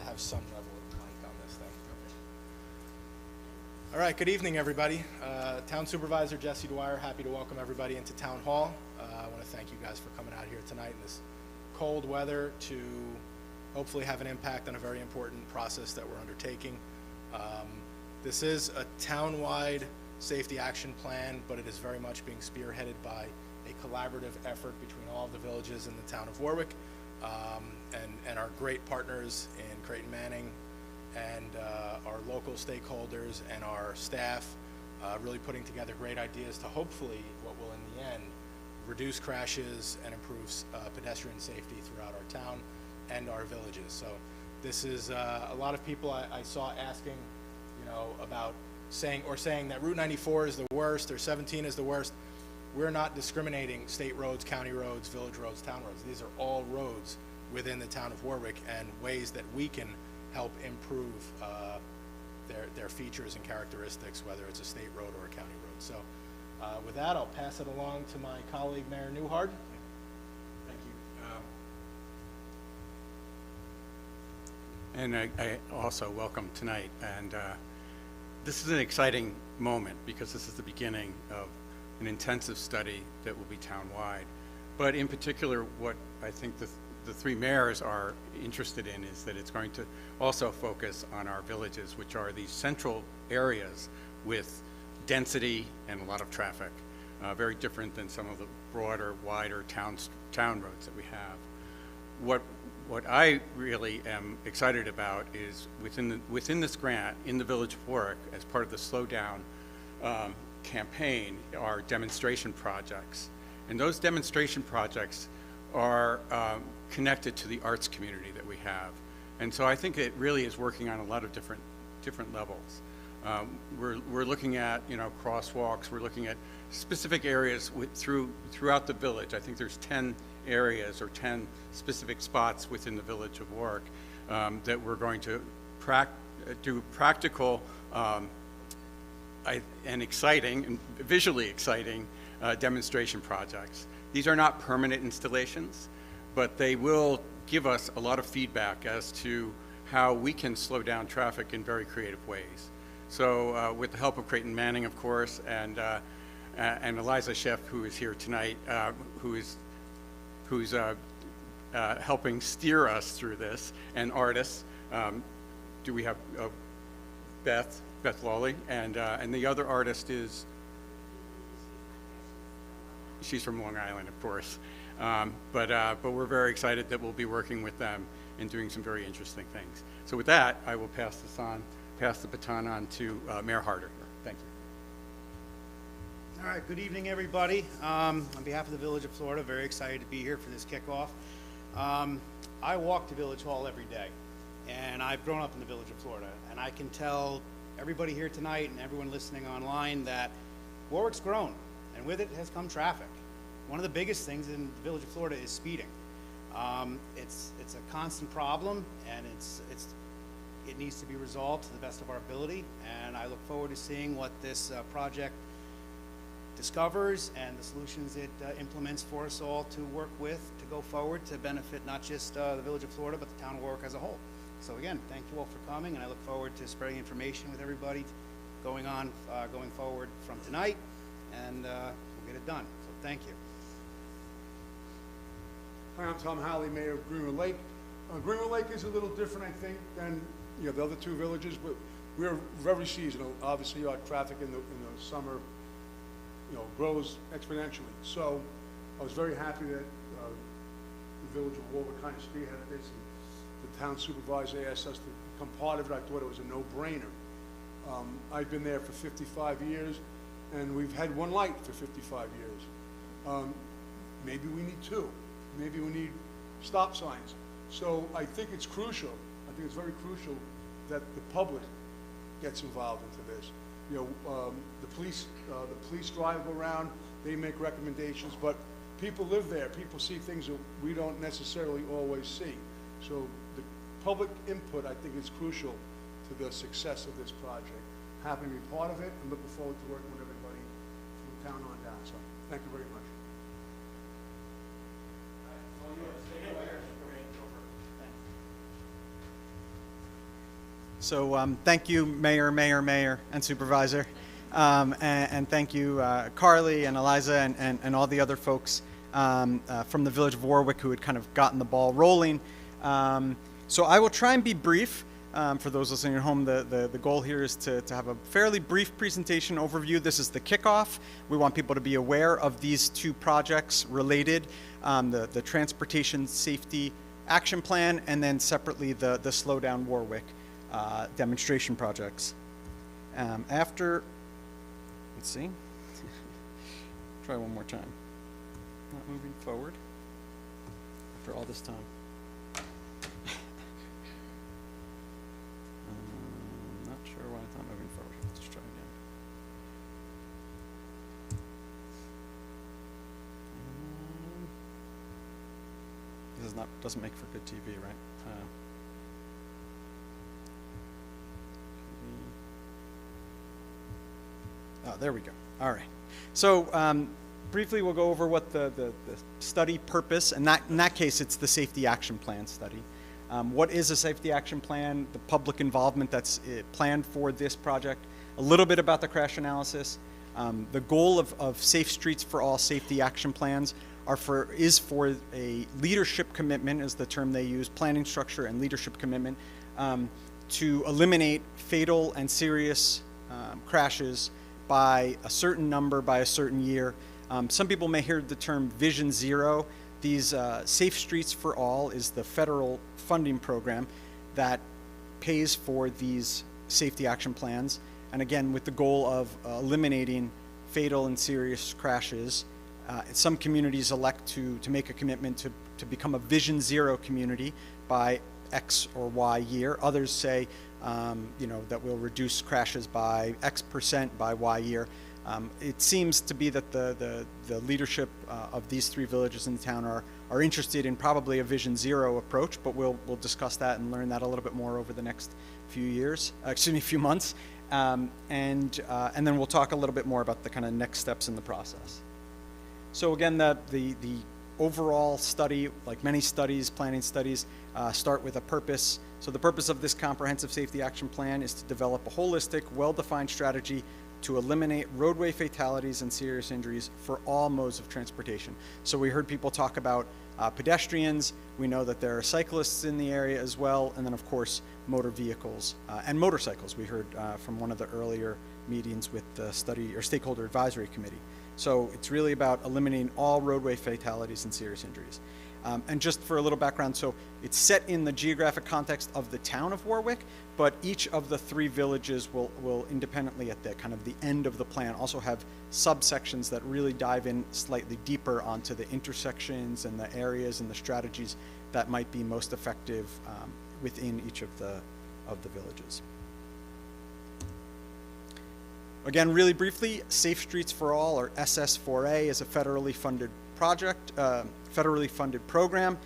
to have some level of mic on this thing. All right, good evening, everybody. Town Supervisor Jesse Dwyer, happy to welcome everybody into Town Hall. I want to thank you guys for coming out here tonight in this cold weather to hopefully have an impact on a very important process that we're undertaking. This is a town-wide safety action plan, but it is very much being spearheaded by a collaborative effort between all of the villages in the town of Warwick, and our great partners in Creighton Manning and our local stakeholders and our staff, really putting together great ideas to hopefully what will in the end reduce crashes and improve pedestrian safety throughout our town and our villages. So this is a lot of people I saw asking, about saying that Route 94 is the worst or 17 is the worst. We're not discriminating state roads, county roads, village roads, town roads. These are all roads within the town of Warwick and ways that we can help improve their features and characteristics, whether it's a state road or a county road. So with that, I'll pass it along to my colleague, Mayor Newhard. Thank you. And I also welcome tonight. And this is an exciting moment because this is the beginning of an intensive study that will be town-wide. But in particular, what I think the three mayors are interested in is that it's going to also focus on our villages, which are these central areas with density and a lot of traffic, very different than some of the broader, wider town roads that we have. What I really am excited about is within this grant in the Village of Warwick, as part of the Slow Down campaign, are demonstration projects. And those demonstration projects are connected to the arts community that we have. And so I think it really is working on a lot of different levels. We're looking at crosswalks. We're looking at specific areas throughout the village. I think there's 10 areas or 10 specific spots within the Village of Warwick that we're going to do practical and exciting and visually exciting demonstration projects. These are not permanent installations, but they will give us a lot of feedback as to how we can slow down traffic in very creative ways. So with the help of Creighton Manning, of course, and Eliza Sheff, who is here tonight, who's helping steer us through this, and artists. Do we have Beth Lawley, and the other artist is, she's from Long Island, of course. But we're very excited that we'll be working with them and doing some very interesting things. So with that, I will pass the baton on to Mayor Harder. Thank you. All right, good evening, everybody. On behalf of the Village of Florida, very excited to be here for this kickoff. I walk to Village Hall every day, and I've grown up in the Village of Florida, and I can tell everybody here tonight and everyone listening online that Warwick's grown, and with it has come traffic. One of the biggest things in the Village of Florida is speeding. It's a constant problem, and it needs to be resolved to the best of our ability, and I look forward to seeing what this project discovers and the solutions it implements for us all to work with to go forward to benefit not just the Village of Florida, but the town of Warwick as a whole. So again, thank you all for coming, and I look forward to spreading information with everybody going forward from tonight, and we'll get it done. So thank you. Hi, I'm Tom Howley, Mayor of Greenwood Lake. Greenwood Lake is a little different, I think, than the other two villages, but we're very seasonal. Obviously, our traffic in the summer, grows exponentially. So I was very happy that the Village of Warwick kind of spearheaded this, and the town supervisor asked us to become part of it. I thought it was a no-brainer. I've been there for 55 years, and we've had one light for 55 years. Maybe we need two. Maybe we need stop signs. So I think it's crucial. I think it's very crucial that the public gets involved into this. The police drive around, they make recommendations, but people live there. People see things that we don't necessarily always see. So the public input, I think, is crucial to the success of this project. Happy to be part of it and looking forward to working with everybody from town on down. So thank you very much. So thank you, Mayor, and Supervisor. And thank you, Carly and Eliza and all the other folks from the Village of Warwick who had kind of gotten the ball rolling. So I will try and be brief. For those listening at home, the goal here is to have a fairly brief presentation overview. This is the kickoff. We want people to be aware of these two projects related, the Transportation Safety Action Plan, and then separately the Slow Down Warwick demonstration projects. Let's see, try one more time. Not moving forward after all this time. Not sure why it's not moving forward. Let's try again. This is doesn't make for good TV, right? Oh, there we go. All right. So briefly, we'll go over what the study purpose, and in that case, it's the Safety Action Plan study. What is a Safety Action Plan, the public involvement that's planned for this project, a little bit about the crash analysis. The goal of Safe Streets for All Safety Action Plans is for a leadership commitment, is the term they use, planning structure and leadership commitment, to eliminate fatal and serious crashes by a certain number, by a certain year. Some people may hear the term Vision Zero. These Safe Streets for All is the federal funding program that pays for these safety action plans. And again, with the goal of eliminating fatal and serious crashes. Some communities elect to make a commitment to become a Vision Zero community by X or Y year. Others say, that we'll reduce crashes by X percent by Y year. It seems to be that the leadership of these three villages in the town are interested in probably a Vision Zero approach, but we'll discuss that and learn that a little bit more over the next few months. And then we'll talk a little bit more about the kind of next steps in the process. So again, the overall study, like many studies, planning studies, start with a purpose. So the purpose of this comprehensive safety action plan is to develop a holistic, well-defined strategy to eliminate roadway fatalities and serious injuries for all modes of transportation. So we heard people talk about pedestrians. We know that there are cyclists in the area as well, and then of course motor vehicles and motorcycles. We heard from one of the earlier meetings with the study or stakeholder advisory committee. So it's really about eliminating all roadway fatalities and serious injuries. And just for a little background, so it's set in the geographic context of the town of Warwick, but each of the three villages will independently at the kind of the end of the plan also have subsections that really dive in slightly deeper onto the intersections and the areas and the strategies that might be most effective within each of the villages. Again, really briefly, Safe Streets for All, or SS4A, is a federally funded project, federally funded program.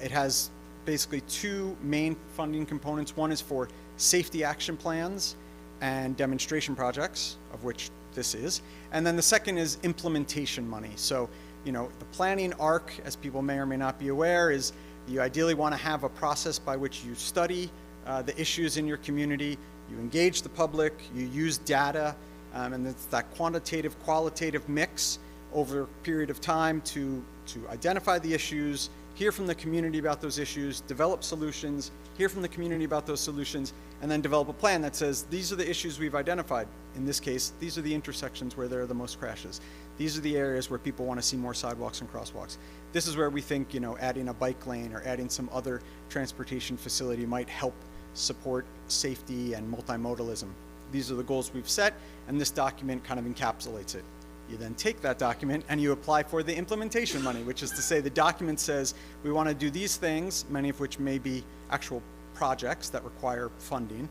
It has basically two main funding components. One is for safety action plans and demonstration projects, of which this is. And then the second is implementation money. So, the planning arc, as people may or may not be aware, is you ideally want to have a process by which you study the issues in your community, you engage the public, you use data, and it's that quantitative, qualitative mix over a period of time to identify the issues, hear from the community about those issues, develop solutions, hear from the community about those solutions, and then develop a plan that says, these are the issues we've identified. In this case, these are the intersections where there are the most crashes. These are the areas where people want to see more sidewalks and crosswalks. This is where we think, adding a bike lane or adding some other transportation facility might help support safety and multimodalism. These are the goals we've set, and this document kind of encapsulates it. You then take that document and you apply for the implementation money, which is to say the document says we want to do these things, many of which may be actual projects that require funding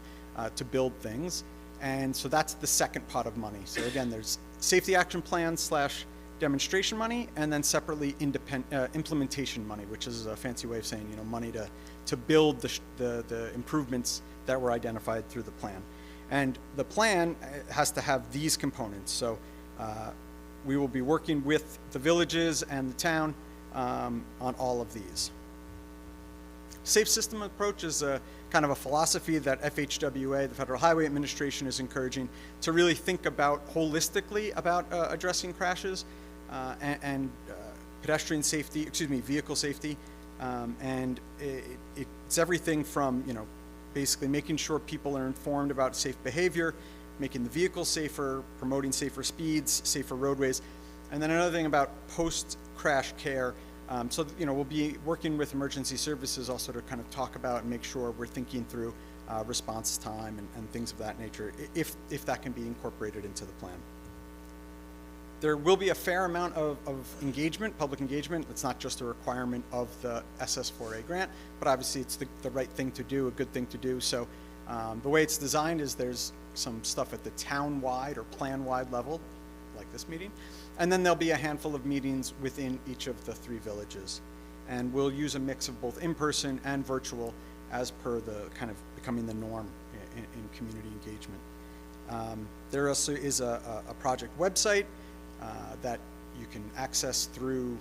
to build things. And so that's the second pot of money. So again, there's safety action plan / demonstration money, and then separately implementation money, which is a fancy way of saying, money to build the improvements that were identified through the plan. And the plan has to have these components. So we will be working with the villages and the town on all of these. safe system approach is a kind of a philosophy that FHWA, the Federal Highway Administration, is encouraging to really think about holistically about addressing crashes and pedestrian safety, vehicle safety. And it's everything from, basically making sure people are informed about safe behavior, making the vehicle safer, promoting safer speeds, safer roadways. And then another thing about post-crash care. We'll be working with emergency services also to kind of talk about and make sure we're thinking through response time and things of that nature, if that can be incorporated into the plan. There will be a fair amount of engagement, public engagement. It's not just a requirement of the SS4A grant, but obviously it's the right thing to do, a good thing to do. So the way it's designed is there's some stuff at the town-wide or plan-wide level, like this meeting, and then there'll be a handful of meetings within each of the 3 villages. And we'll use a mix of both in-person and virtual as per the kind of becoming the norm in community engagement. There also is a project website that you can access through,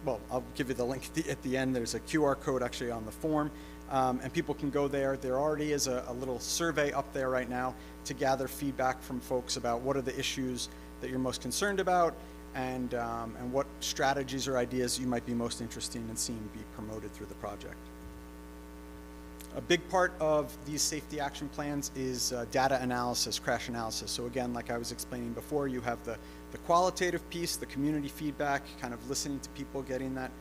I'll give you the link at the end. There's a QR code actually on the form, and people can go there. There already is a little survey up there right now to gather feedback from folks about what are the issues that you're most concerned about, and what strategies or ideas you might be most interested in seeing be promoted through the project. A big part of these safety action plans is data analysis, crash analysis. So again, like I was explaining before, you have the qualitative piece, the community feedback, kind of listening to people, getting that,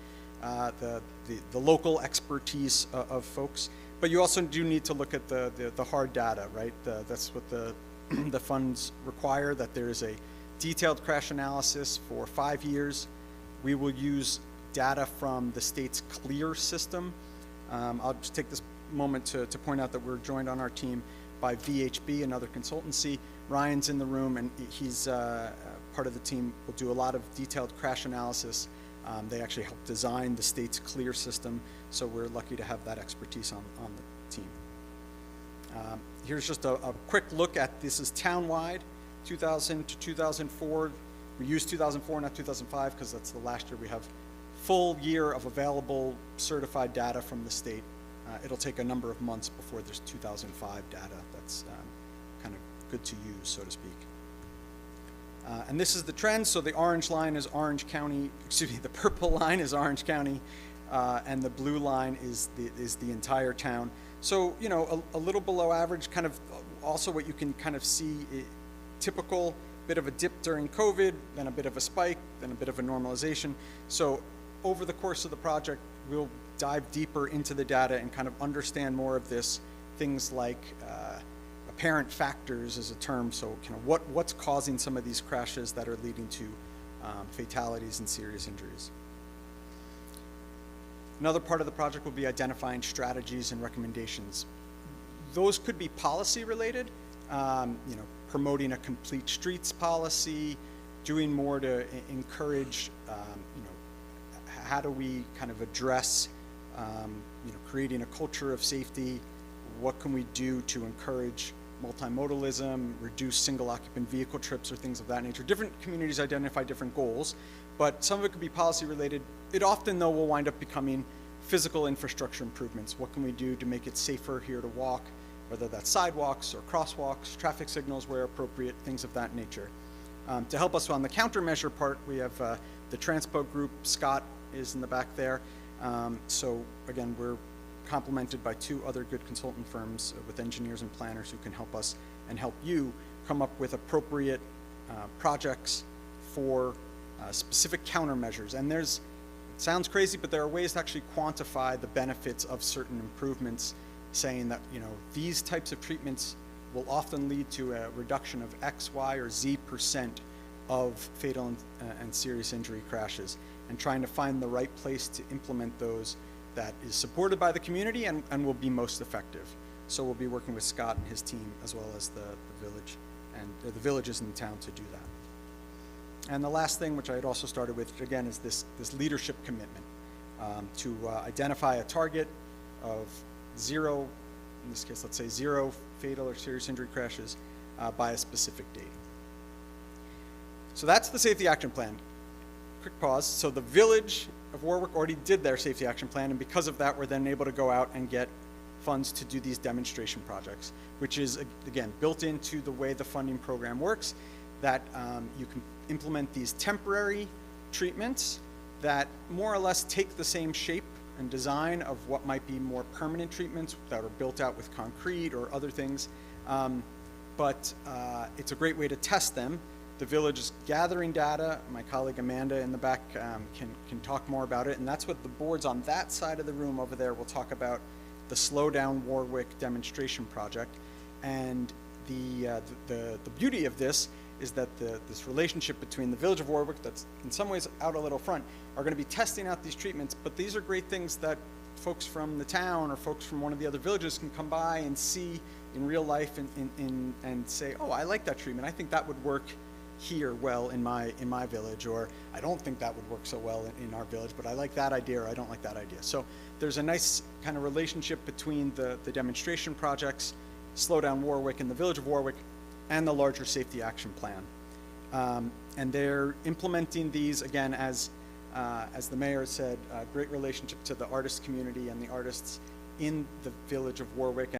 the local expertise of folks. But you also do need to look at the hard data, right? That's what the funds require, that there is a detailed crash analysis for 5 years. We will use data from the state's CLEAR system. I'll just take this moment to point out that we're joined on our team by VHB, another consultancy. Ryan's in the room, and he's part of the team. Will do a lot of detailed crash analysis. They actually helped design the state's CLEAR system, so we're lucky to have that expertise on the team. Here's just a quick look at, this is town-wide, 2000 to 2004. We use 2004, not 2005, because that's the last year we have full year of available certified data from the state. It'll take a number of months before there's 2005 data that's kind of good to use, so to speak. And this is the trend. So the orange line is Orange County, the purple line is Orange County, and the blue line is the entire town. So, a little below average, kind of also what you can kind of see, typical bit of a dip during COVID, then a bit of a spike, then a bit of a normalization. So over the course of the project, we'll dive deeper into the data and kind of understand more of this, things like apparent factors is a term, so kind of what's causing some of these crashes that are leading to fatalities and serious injuries. Another part of the project will be identifying strategies and recommendations. Those could be policy related, promoting a complete streets policy, doing more to encourage, how do we kind of address, creating a culture of safety. What can we do to encourage multimodalism, reduce single occupant vehicle trips, or things of that nature. Different communities identify different goals, but some of it could be policy related. It often, though, will wind up becoming physical infrastructure improvements. What can we do to make it safer here to walk, whether that's sidewalks or crosswalks, traffic signals where appropriate, things of that nature. To help us on the countermeasure part, we have the Transpo group. Scott is in the back there. So again, we're complemented by 2 other good consultant firms with engineers and planners who can help us and help you come up with appropriate projects for specific countermeasures. And it sounds crazy, but there are ways to actually quantify the benefits of certain improvements, saying that these types of treatments will often lead to a reduction of X, Y, or Z% of fatal and serious injury crashes, and trying to find the right place to implement those that is supported by the community and will be most effective. So we'll be working with Scott and his team, as well as the village and the villages in the town, to do that. And the last thing, which I had also started with, again, is this leadership commitment to identify a target of 0, in this case, let's say 0 fatal or serious injury crashes by a specific date. So that's the safety action plan. quick pause. So the Village of Warwick already did their safety action plan, and because of that, we're then able to go out and get funds to do these demonstration projects, which is, again, built into the way the funding program works, that you can implement these temporary treatments that more or less take the same shape and design of what might be more permanent treatments that are built out with concrete or other things. But it's a great way to test them. The village is gathering data. My colleague Amanda in the back can talk more about it, and that's what the boards on that side of the room over there will talk about, the Slow Down Warwick demonstration project. And the beauty of this is that this relationship between the Village of Warwick, that's in some ways out a little front, are going to be testing out these treatments, but these are great things that folks from the town or folks from one of the other villages can come by and see in real life and say, oh, I like that treatment. I think that would work here well in my village, or I don't think that would work so well in our village, but I like that idea or I don't like that idea. So there's a nice kind of relationship between the demonstration projects, Slow Down Warwick and the Village of Warwick, and the larger safety action plan. And they're implementing these, again, as the mayor said, a great relationship to the artist community and the artists in the Village of Warwick.